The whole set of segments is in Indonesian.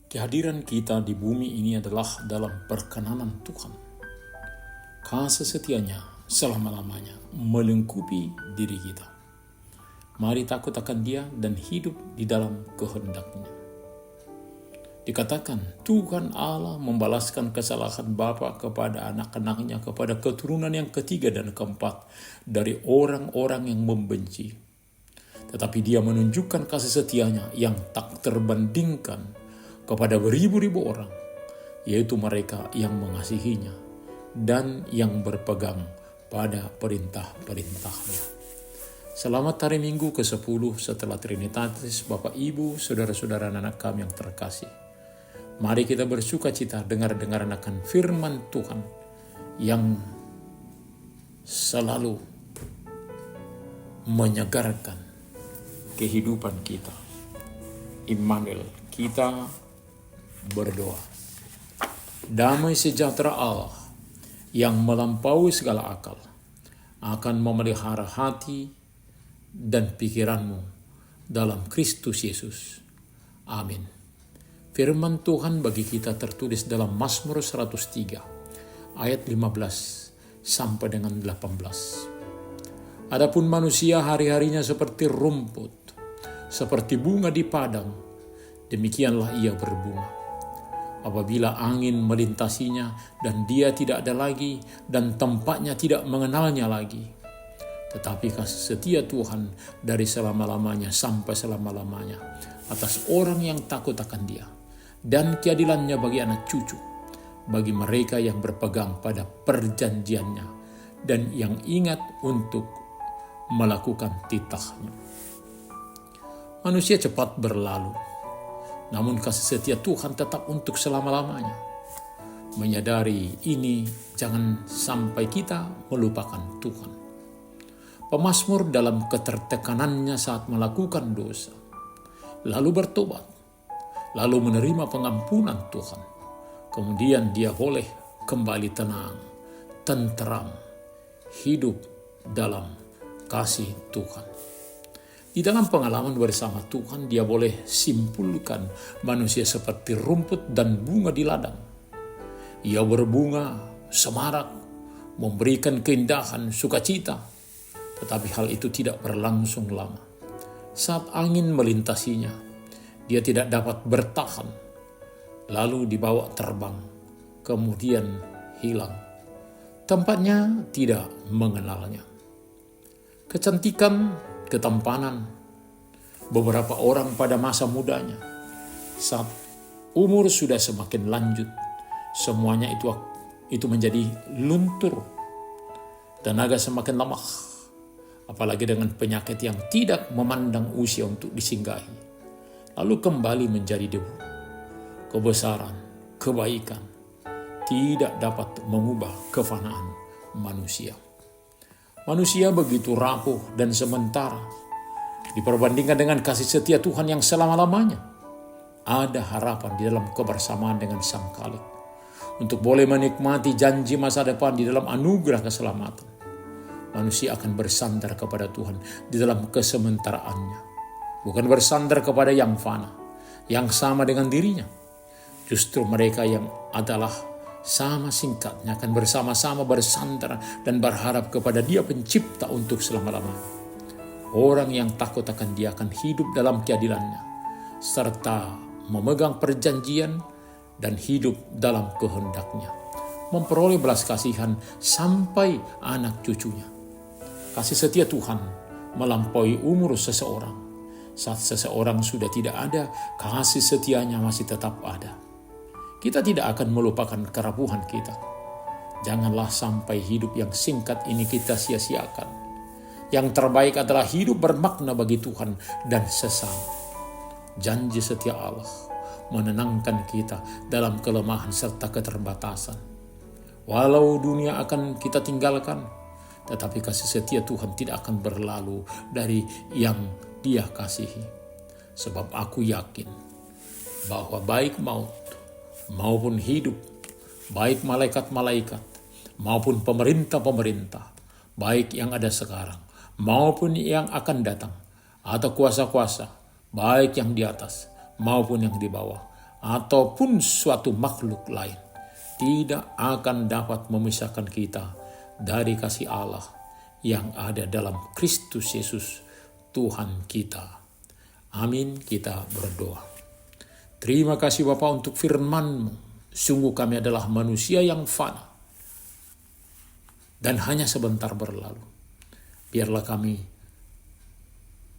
Kehadiran kita di bumi ini adalah dalam perkenanan Tuhan. Kasih setianya selama-lamanya melingkupi diri kita. Mari takut akan Dia dan hidup di dalam kehendak-Nya. Dikatakan Tuhan Allah membalaskan kesalahan Bapa kepada anak-anaknya, kepada keturunan yang ketiga dan keempat dari orang-orang yang membenci. Tetapi Dia menunjukkan kasih setianya yang tak terbandingkan kepada beribu-ribu orang, yaitu mereka yang mengasihinya dan yang berpegang pada perintah-perintahnya. Selamat hari Minggu ke-10 setelah Trinitatis, Bapak, Ibu, Saudara-saudara, anak kami yang terkasih. Mari kita bersuka cita dengar-dengaran akan firman Tuhan yang selalu menyegarkan kehidupan kita. Immanuel, kita berdoa. Damai sejahtera Allah yang melampaui segala akal akan memelihara hati dan pikiranmu dalam Kristus Yesus. Amin. Firman Tuhan bagi kita tertulis dalam Mazmur 103 ayat 15 sampai dengan 18. Adapun manusia hari-harinya seperti rumput, seperti bunga di padang, demikianlah ia berbunga. Apabila angin melintasinya dan dia tidak ada lagi dan tempatnya tidak mengenalnya lagi. Tetapi kasih setia Tuhan dari selama-lamanya sampai selama-lamanya atas orang yang takut akan Dia, dan keadilannya bagi anak cucu, bagi mereka yang berpegang pada perjanjiannya dan yang ingat untuk melakukan titahnya. Manusia cepat berlalu, namun kasih setia Tuhan tetap untuk selama-lamanya. Menyadari ini, jangan sampai kita melupakan Tuhan. Pemazmur dalam ketertekanannya saat melakukan dosa, lalu bertobat, lalu menerima pengampunan Tuhan. Kemudian dia boleh kembali tenang, tenteram, hidup dalam kasih Tuhan. Di dalam pengalaman bersama Tuhan, dia boleh simpulkan manusia seperti rumput dan bunga di ladang. Ia berbunga, semarak, memberikan keindahan, sukacita. Tetapi hal itu tidak berlangsung lama. Saat angin melintasinya, dia tidak dapat bertahan. Lalu dibawa terbang, kemudian hilang. Tempatnya tidak mengenalnya. Kecantikan, ketampanan beberapa orang pada masa mudanya, saat umur sudah semakin lanjut, semuanya itu menjadi luntur, tenaga semakin lemah, apalagi dengan penyakit yang tidak memandang usia untuk disinggahi, lalu kembali menjadi debu. Kebesaran, kebaikan tidak dapat mengubah kefanaan manusia. Manusia begitu rapuh dan sementara diperbandingkan dengan kasih setia Tuhan yang selama-lamanya. Ada harapan di dalam kebersamaan dengan Sang Khalik untuk boleh menikmati janji masa depan di dalam anugerah keselamatan. Manusia akan bersandar kepada Tuhan di dalam kesementaraannya, bukan bersandar kepada yang fana, yang sama dengan dirinya. Justru mereka yang adalah sama singkatnya akan bersama-sama bersandar dan berharap kepada Dia pencipta untuk selama-lamanya. Orang yang takut akan Dia akan hidup dalam keadilannya, serta memegang perjanjian dan hidup dalam kehendak-Nya, memperoleh belas kasihan sampai anak cucunya. Kasih setia Tuhan melampaui umur seseorang. Saat seseorang sudah tidak ada, kasih setianya masih tetap ada. Kita tidak akan melupakan kerapuhan kita. Janganlah sampai hidup yang singkat ini kita sia-siakan. Yang terbaik adalah hidup bermakna bagi Tuhan dan sesama. Janji setia Allah menenangkan kita dalam kelemahan serta keterbatasan. Walau dunia akan kita tinggalkan, tetapi kasih setia Tuhan tidak akan berlalu dari yang Dia kasihi. Sebab aku yakin bahwa baik maut maupun hidup, baik malaikat-malaikat maupun pemerintah-pemerintah, baik yang ada sekarang maupun yang akan datang, atau kuasa-kuasa, baik yang di atas maupun yang di bawah, ataupun suatu makhluk lain tidak akan dapat memisahkan kita dari kasih Allah yang ada dalam Kristus Yesus Tuhan kita. Amin, kita berdoa. Terima kasih Bapa untuk firman-Mu. Sungguh kami adalah manusia yang fana dan hanya sebentar berlalu. Biarlah kami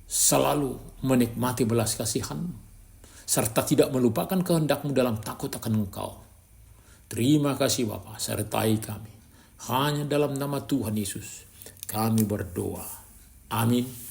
selalu menikmati belas kasihan-Mu, serta tidak melupakan kehendak-Mu dalam takut akan Engkau. Terima kasih Bapa, sertai kami. Hanya dalam nama Tuhan Yesus kami berdoa. Amin.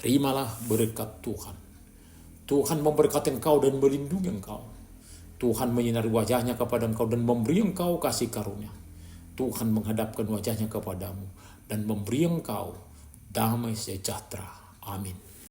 Terimalah berkat Tuhan. Tuhan memberkati engkau dan melindungi engkau. Tuhan menyinari wajahnya kepada engkau dan memberi engkau kasih karunia. Tuhan menghadapkan wajahnya kepadamu dan memberi engkau damai sejahtera. Amin.